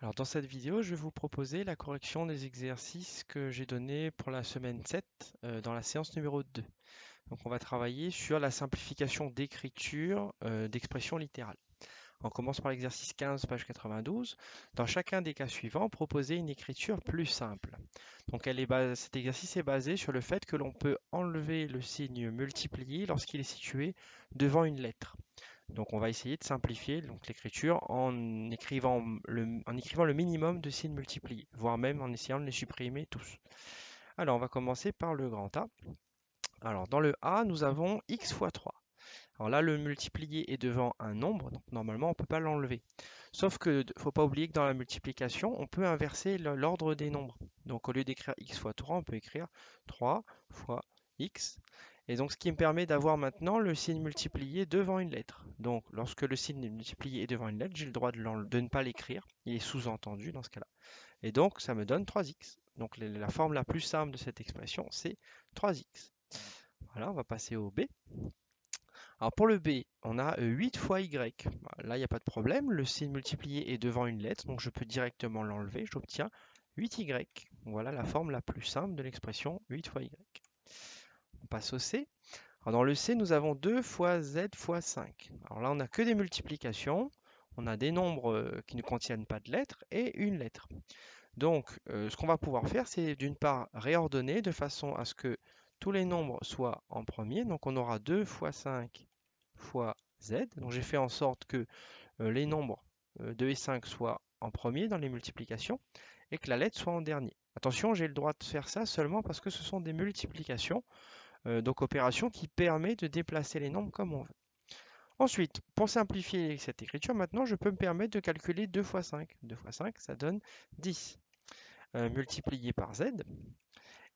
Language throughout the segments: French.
Alors dans cette vidéo, je vais vous proposer la correction des exercices que j'ai donnés pour la semaine 7 dans la séance numéro 2. Donc on va travailler sur la simplification d'écriture d'expressions littérales. On commence par l'exercice 15, page 92. Dans chacun des cas suivants, proposez une écriture plus simple. Donc cet exercice est basé sur le fait que l'on peut enlever le signe multiplié lorsqu'il est situé devant une lettre. Donc on va essayer de simplifier l'écriture en écrivant le minimum de signes multipliés, voire même en essayant de les supprimer tous. Alors on va commencer par le grand A. Alors dans le A, nous avons x fois 3. Alors là, le multiplié est devant un nombre, donc normalement on ne peut pas l'enlever. Sauf que ne faut pas oublier que dans la multiplication, on peut inverser l'ordre des nombres. Donc au lieu d'écrire x fois 3, on peut écrire 3 fois x. Et donc ce qui me permet d'avoir maintenant le signe multiplié devant une lettre. Donc lorsque le signe multiplié est devant une lettre, j'ai le droit de ne pas l'écrire. Il est sous-entendu dans ce cas-là. Et donc ça me donne 3x. Donc la forme la plus simple de cette expression, c'est 3x. Voilà, on va passer au B. Alors pour le B, on a 8 fois Y. Là, il n'y a pas de problème. Le signe multiplié est devant une lettre, donc je peux directement l'enlever. J'obtiens 8Y. Voilà la forme la plus simple de l'expression 8 fois Y. On passe au C. Alors dans le C, nous avons 2 fois Z fois 5. Alors là, on n'a que des multiplications. On a des nombres qui ne contiennent pas de lettres et une lettre. Donc, ce qu'on va pouvoir faire, c'est d'une part réordonner de façon à ce que tous les nombres soient en premier. Donc on aura 2 fois 5 fois z. Donc j'ai fait en sorte que les nombres 2 et 5 soient en premier dans les multiplications et que la lettre soit en dernier. Attention, j'ai le droit de faire ça seulement parce que ce sont des multiplications, donc opération qui permet de déplacer les nombres comme on veut. Ensuite, pour simplifier cette écriture, maintenant je peux me permettre de calculer 2 fois 5. 2 fois 5, ça donne 10 multiplié par z.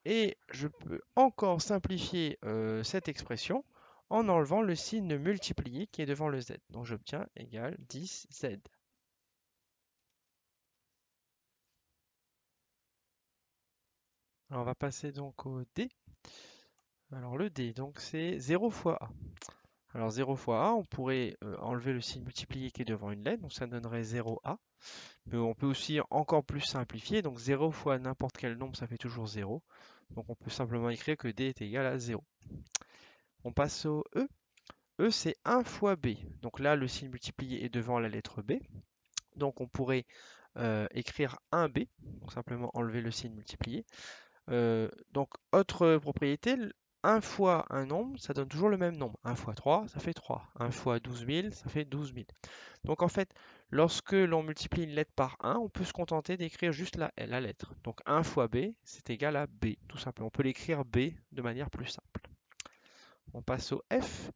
Et je peux encore simplifier cette expression en enlevant le signe multiplié qui est devant le z. Donc j'obtiens égal 10z. Alors on va passer donc au D. Alors le D, donc c'est 0 fois A. Alors 0 fois A, on pourrait enlever le signe multiplié qui est devant une lettre, donc ça donnerait 0A. Mais on peut aussi encore plus simplifier, donc 0 fois n'importe quel nombre, ça fait toujours 0. Donc on peut simplement écrire que D est égal à 0. On passe au E. E, c'est 1 fois B. Donc là, le signe multiplié est devant la lettre B. Donc on pourrait écrire 1B, donc simplement enlever le signe multiplié. Donc autre propriété, 1 fois un nombre, ça donne toujours le même nombre. 1 fois 3, ça fait 3. 1 fois 12 000, ça fait 12 000. Donc en fait, lorsque l'on multiplie une lettre par 1, on peut se contenter d'écrire juste la lettre. Donc 1 fois B, c'est égal à B, tout simplement. On peut l'écrire B de manière plus simple. On passe au F.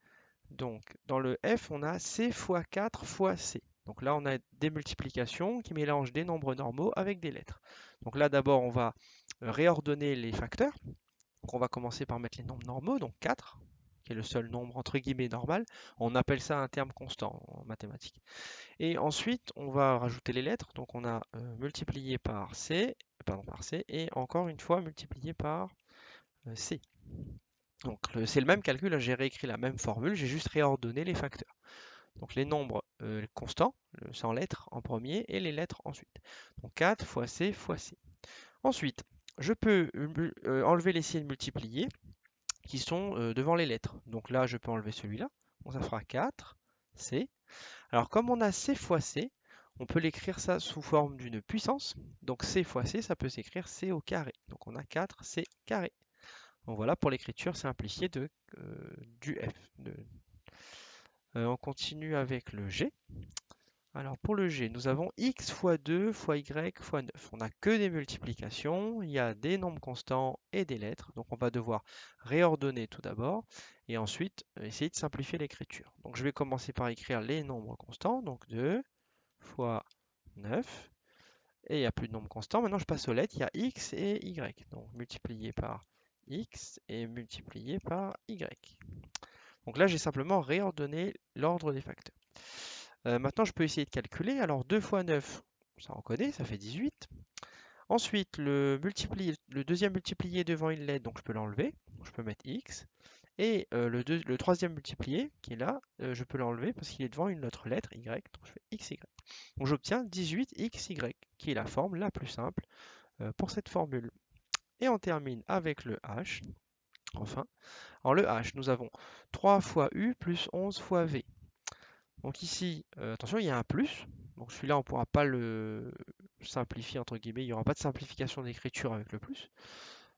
Donc, dans le F, on a C fois 4 fois C. Donc là, on a des multiplications qui mélangent des nombres normaux avec des lettres. Donc là, d'abord, on va réordonner les facteurs. Donc on va commencer par mettre les nombres normaux, donc 4, qui est le seul nombre entre guillemets normal. On appelle ça un terme constant en mathématiques. Et ensuite, on va rajouter les lettres. Donc on a multiplié par C, et encore une fois multiplié par C. Donc c'est le même calcul, j'ai réécrit la même formule, j'ai juste réordonné les facteurs. Donc les nombres constants, sans lettres en premier, et les lettres ensuite. Donc 4 fois C fois C. Ensuite, je peux enlever les signes multipliés qui sont devant les lettres. Donc là, je peux enlever celui-là. Donc ça fera 4 C. Alors comme on a C fois C, on peut l'écrire ça sous forme d'une puissance. Donc C fois C, ça peut s'écrire C au carré. Donc on a 4 C carré. Donc voilà pour l'écriture simplifiée du F. On continue avec le G. Alors pour le G, nous avons x fois 2 fois y fois 9. On n'a que des multiplications, il y a des nombres constants et des lettres. Donc on va devoir réordonner tout d'abord et ensuite essayer de simplifier l'écriture. Donc je vais commencer par écrire les nombres constants. Donc 2 fois 9. Et il n'y a plus de nombres constants. Maintenant je passe aux lettres. Il y a x et y. Donc multiplié par x et multiplié par y. Donc là j'ai simplement réordonné l'ordre des facteurs. Maintenant, je peux essayer de calculer. Alors, 2 fois 9, ça on connaît, ça fait 18. Ensuite, le deuxième multiplié devant une lettre, donc je peux l'enlever. Je peux mettre x. Et le troisième multiplié, qui est là, je peux l'enlever parce qu'il est devant une autre lettre, y, donc je fais xy. Donc j'obtiens 18xy, qui est la forme la plus simple pour cette formule. Et on termine avec le h, enfin. Alors le h, nous avons 3 fois u plus 11 fois v. Donc ici, attention, il y a un plus. Donc celui-là, on ne pourra pas le simplifier, entre guillemets. Il n'y aura pas de simplification d'écriture avec le plus.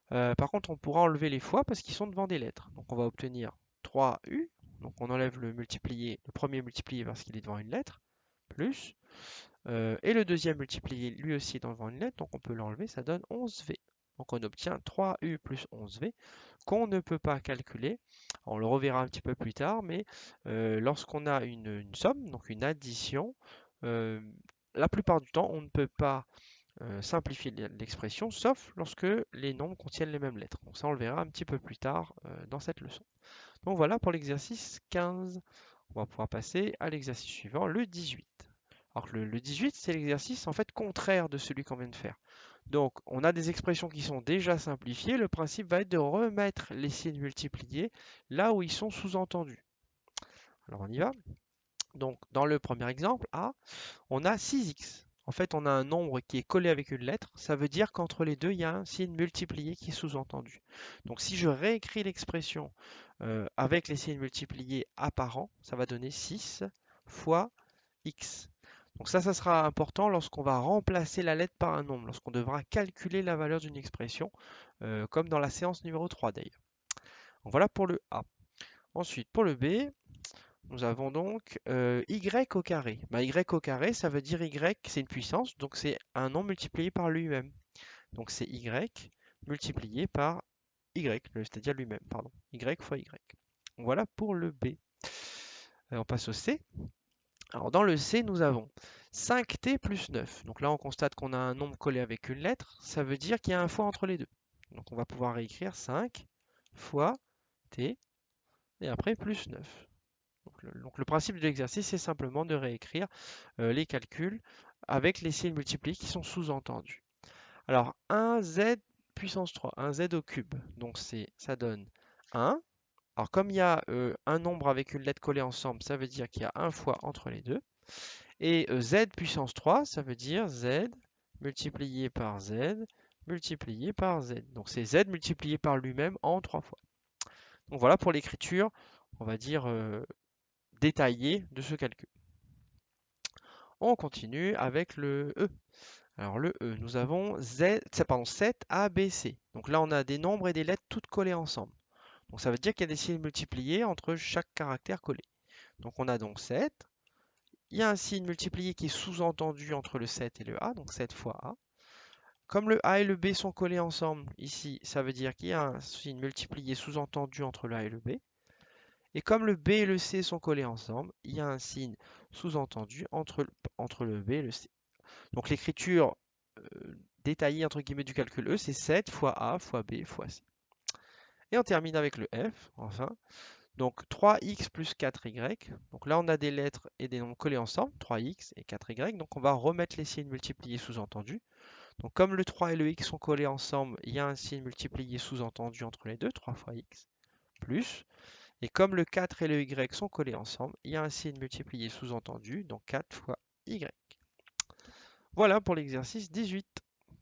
Par contre, on pourra enlever les fois parce qu'ils sont devant des lettres. Donc on va obtenir 3u. Donc on enlève le multiplié, le premier multiplié parce qu'il est devant une lettre, plus. Et le deuxième multiplié, lui aussi, est devant une lettre. Donc on peut l'enlever, ça donne 11v. Donc on obtient 3u plus 11v qu'on ne peut pas calculer. On le reverra un petit peu plus tard, mais lorsqu'on a une somme, donc une addition, la plupart du temps, on ne peut pas simplifier l'expression, sauf lorsque les nombres contiennent les mêmes lettres. Donc ça, on le verra un petit peu plus tard dans cette leçon. Donc voilà pour l'exercice 15. On va pouvoir passer à l'exercice suivant, le 18. Alors que le 18, c'est l'exercice en fait contraire de celui qu'on vient de faire. Donc, on a des expressions qui sont déjà simplifiées. Le principe va être de remettre les signes multipliés là où ils sont sous-entendus. Alors, on y va. Donc, dans le premier exemple, A, on a 6x. En fait, on a un nombre qui est collé avec une lettre. Ça veut dire qu'entre les deux, il y a un signe multiplié qui est sous-entendu. Donc, si je réécris l'expression avec les signes multipliés apparents, ça va donner 6 fois x. Donc ça sera important lorsqu'on va remplacer la lettre par un nombre, lorsqu'on devra calculer la valeur d'une expression, comme dans la séance numéro 3 d'ailleurs. Donc voilà pour le A. Ensuite, pour le B, nous avons donc y au carré. Bah, y au carré, ça veut dire y, c'est une puissance, donc c'est un nombre multiplié par lui-même. Donc c'est y multiplié par y, c'est-à-dire lui-même, pardon. Y fois y. Donc voilà pour le B. On passe au C. Alors dans le C, nous avons 5t plus 9. Donc là, on constate qu'on a un nombre collé avec une lettre. Ça veut dire qu'il y a un fois entre les deux. Donc on va pouvoir réécrire 5 fois t et après plus 9. Donc le principe de l'exercice, c'est simplement de réécrire les calculs avec les signes multipliés qui sont sous-entendus. Alors 1z puissance 3, 1z au cube. Donc ça donne 1. Alors comme il y a un nombre avec une lettre collée ensemble, ça veut dire qu'il y a un fois entre les deux. Et z puissance 3, ça veut dire z multiplié par z multiplié par z. Donc c'est z multiplié par lui-même en 3 fois. Donc voilà pour l'écriture, on va dire, détaillée de ce calcul. On continue avec le E. Alors le E, nous avons 7 ABC. Donc là, on a des nombres et des lettres toutes collées ensemble. Donc ça veut dire qu'il y a des signes multipliés entre chaque caractère collé. Donc on a donc 7. Il y a un signe multiplié qui est sous-entendu entre le 7 et le A, donc 7 fois A. Comme le A et le B sont collés ensemble, ici, ça veut dire qu'il y a un signe multiplié sous-entendu entre le A et le B. Et comme le B et le C sont collés ensemble, il y a un signe sous-entendu entre le B et le C. Donc l'écriture détaillée entre guillemets du calcul E, c'est 7 fois A fois B fois C. Et on termine avec le F, enfin. Donc 3x plus 4y. Donc là, on a des lettres et des nombres collés ensemble, 3x et 4y. Donc on va remettre les signes multipliés sous-entendus. Donc comme le 3 et le x sont collés ensemble, il y a un signe multiplié sous-entendu entre les deux, 3 fois x, plus. Et comme le 4 et le y sont collés ensemble, il y a un signe multiplié sous-entendu, donc 4 fois y. Voilà pour l'exercice 18,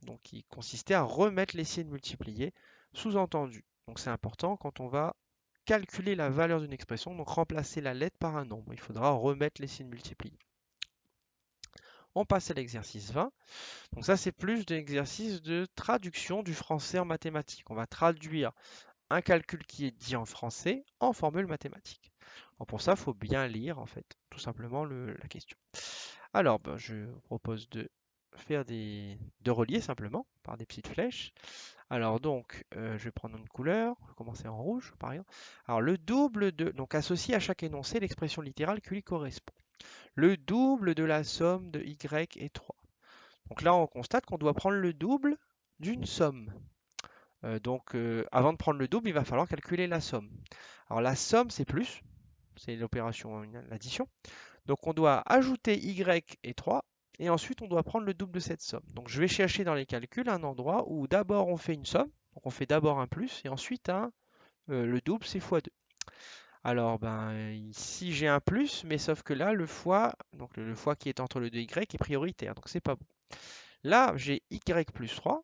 donc qui consistait à remettre les signes multipliés sous-entendus. Donc c'est important quand on va calculer la valeur d'une expression, donc remplacer la lettre par un nombre. Il faudra remettre les signes multipliés. On passe à l'exercice 20. Donc ça, c'est plus de l'exercice de traduction du français en mathématiques. On va traduire un calcul qui est dit en français en formule mathématique. Alors pour ça, il faut bien lire, en fait, tout simplement la question. Alors, ben, je vous propose de relier simplement par des petites flèches. Alors donc, je vais prendre une couleur, je vais commencer en rouge par exemple. Alors le double de, donc associé à chaque énoncé l'expression littérale qui lui correspond. Le double de la somme de y est 3. Donc là, on constate qu'on doit prendre le double d'une somme. Donc avant de prendre le double, il va falloir calculer la somme. Alors la somme, c'est plus, c'est l'opération, l'addition. Donc on doit ajouter y et 3, et ensuite on doit prendre le double de cette somme. Donc je vais chercher dans les calculs un endroit où d'abord on fait une somme, donc on fait d'abord un plus, et ensuite le double c'est x2. Alors, ben, ici j'ai un plus, mais sauf que là, le fois, donc le fois qui est entre le 2y est prioritaire, donc c'est pas bon. Là, j'ai y plus 3,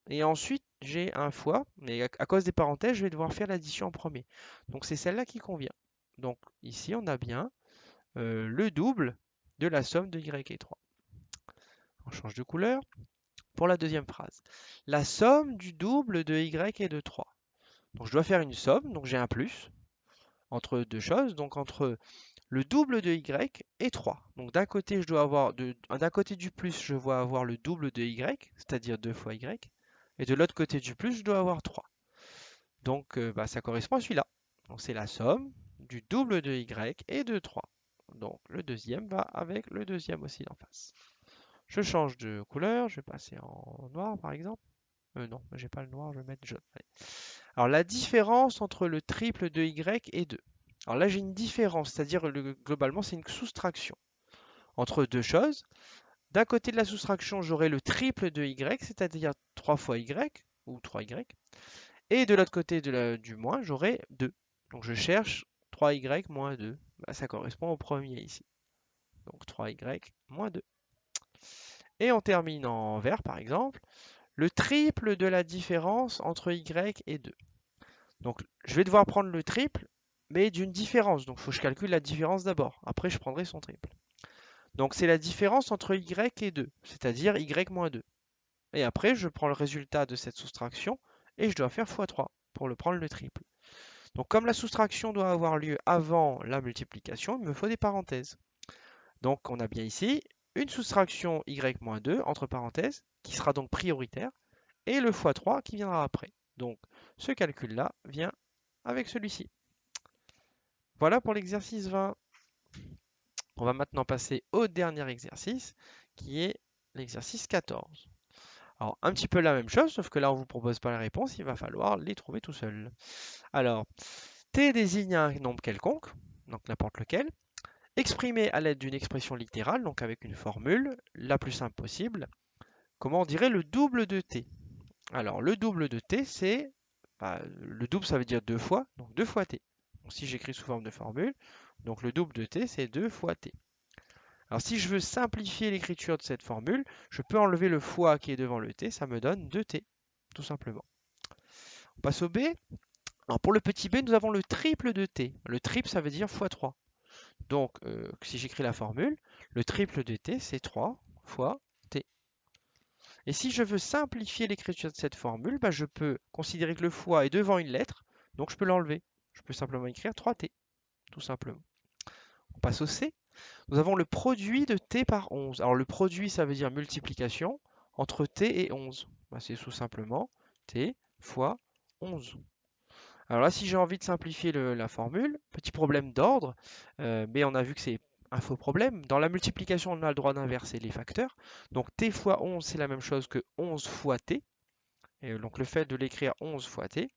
et ensuite j'ai un fois, mais à cause des parenthèses, je vais devoir faire l'addition en premier. Donc c'est celle-là qui convient. Donc ici, on a bien le double de la somme de y et 3. On change de couleur. Pour la deuxième phrase, la somme du double de y et de 3. Donc je dois faire une somme, donc j'ai un plus entre deux choses, donc entre le double de y et 3. Donc d'un côté, d'un côté du plus, je dois avoir le double de y, c'est-à-dire 2 fois y, et de l'autre côté du plus, je dois avoir 3. Donc bah, ça correspond à celui-là. Donc c'est la somme du double de y et de 3. Donc le deuxième va avec le deuxième aussi d'en face. Je change de couleur, je vais passer en noir par exemple. Non, j'ai pas le noir, je vais mettre jaune. Allez. Alors la différence entre le triple de y et 2. Alors là j'ai une différence, c'est-à-dire globalement c'est une soustraction entre deux choses. D'un côté de la soustraction j'aurai le triple de y, c'est-à-dire 3 fois y ou 3y. Et de l'autre côté du moins j'aurai 2. Donc je cherche 3y moins 2. Bah, ça correspond au premier ici. Donc 3y moins 2. Et on termine en vert par exemple. Le triple de la différence entre y et 2. Donc je vais devoir prendre le triple, mais d'une différence. Donc il faut que je calcule la différence d'abord. Après je prendrai son triple. Donc c'est la différence entre y et 2, c'est-à-dire y moins 2. Et après je prends le résultat de cette soustraction et je dois faire x3 pour le prendre le triple. Donc comme la soustraction doit avoir lieu avant la multiplication, il me faut des parenthèses. Donc on a bien ici une soustraction y moins 2 entre parenthèses qui sera donc prioritaire et le x3 qui viendra après. Donc ce calcul-là vient avec celui-ci. Voilà pour l'exercice 20. On va maintenant passer au dernier exercice qui est l'exercice 14. Alors un petit peu la même chose, sauf que là on ne vous propose pas la réponse, il va falloir les trouver tout seul. Alors, t désigne un nombre quelconque, donc n'importe lequel, exprimé à l'aide d'une expression littérale, donc avec une formule la plus simple possible. Comment on dirait le double de t? Alors le double de t c'est, le double ça veut dire 2 fois, donc 2 fois t. Donc si j'écris sous forme de formule, donc le double de t c'est 2 fois t. Alors si je veux simplifier l'écriture de cette formule, je peux enlever le fois qui est devant le t, ça me donne 2t, tout simplement. On passe au b. Alors pour le petit b, nous avons le triple de t. Le triple ça veut dire fois 3. Donc si j'écris la formule, le triple de t c'est 3 fois t. Et si je veux simplifier l'écriture de cette formule, je peux considérer que le fois est devant une lettre, donc je peux l'enlever. Je peux simplement écrire 3t, tout simplement. On passe au c. Nous avons le produit de t par 11. Alors le produit, ça veut dire multiplication entre t et 11. C'est tout simplement t fois 11. Alors là, si j'ai envie de simplifier la formule, petit problème d'ordre, mais on a vu que c'est un faux problème. Dans la multiplication, on a le droit d'inverser les facteurs. Donc t fois 11, c'est la même chose que 11 fois t. Et donc le fait de l'écrire 11 fois t,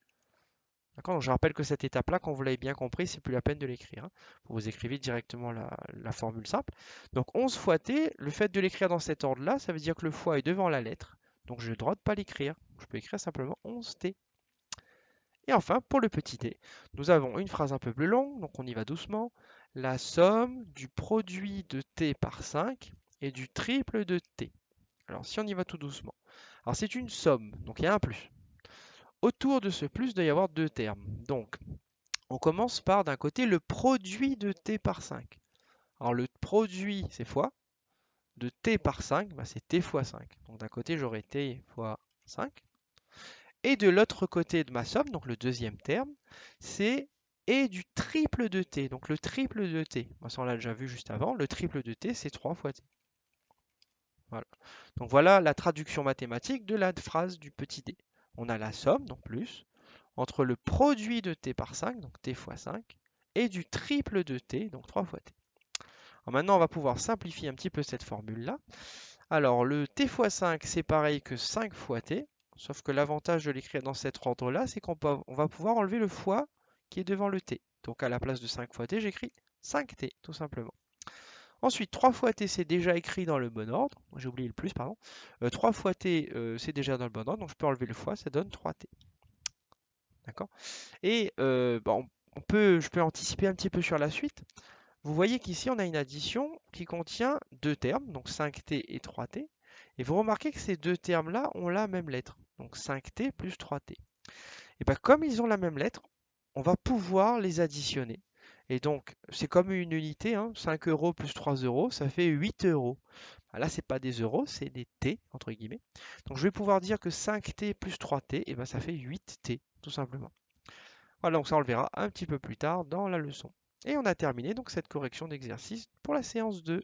donc je rappelle que cette étape-là, quand vous l'avez bien compris, c'est plus la peine de l'écrire. Vous écrivez directement la formule simple. Donc 11 fois t, le fait de l'écrire dans cet ordre-là, ça veut dire que le fois est devant la lettre. Donc je n'ai le droit de ne pas l'écrire. Je peux écrire simplement 11t. Et enfin, pour le petit t, nous avons une phrase un peu plus longue, donc on y va doucement. La somme du produit de t par 5 et du triple de t. Alors si on y va tout doucement. Alors c'est une somme, donc il y a un plus. Autour de ce plus, il doit y avoir deux termes. Donc, on commence par d'un côté le produit de t par 5. Alors le produit, c'est fois, de t par 5, c'est t fois 5. Donc d'un côté, j'aurai t fois 5. Et de l'autre côté de ma somme, donc le deuxième terme, c'est et du triple de t. Donc le triple de t, ça on l'a déjà vu juste avant, le triple de t, c'est 3 fois t. Voilà. Donc voilà la traduction mathématique de la phrase du petit d. On a la somme, donc plus, entre le produit de t par 5, donc t fois 5, et du triple de t, donc 3 fois t. Alors maintenant, on va pouvoir simplifier un petit peu cette formule-là. Alors, le t fois 5, c'est pareil que 5 fois t, sauf que l'avantage de l'écrire dans cet ordre-là, c'est qu'on va pouvoir enlever le fois qui est devant le t. Donc à la place de 5 fois t, j'écris 5t, tout simplement. Ensuite, 3 fois t, c'est déjà écrit dans le bon ordre. J'ai oublié le plus, pardon. 3 fois t, c'est déjà dans le bon ordre, donc je peux enlever le fois, ça donne 3t. D'accord? Et je peux anticiper un petit peu sur la suite. Vous voyez qu'ici, on a une addition qui contient deux termes, donc 5t et 3t. Et vous remarquez que ces deux termes-là ont la même lettre, donc 5t plus 3t. Et bien, comme ils ont la même lettre, on va pouvoir les additionner. Et donc, c'est comme une unité, hein, 5 euros plus 3 euros, ça fait 8 euros. Ah, là, c'est pas des euros, c'est des t, entre guillemets. Donc, je vais pouvoir dire que 5t plus 3t, et ben, ça fait 8t, tout simplement. Voilà, donc ça, on le verra un petit peu plus tard dans la leçon. Et on a terminé donc cette correction d'exercice pour la séance 2.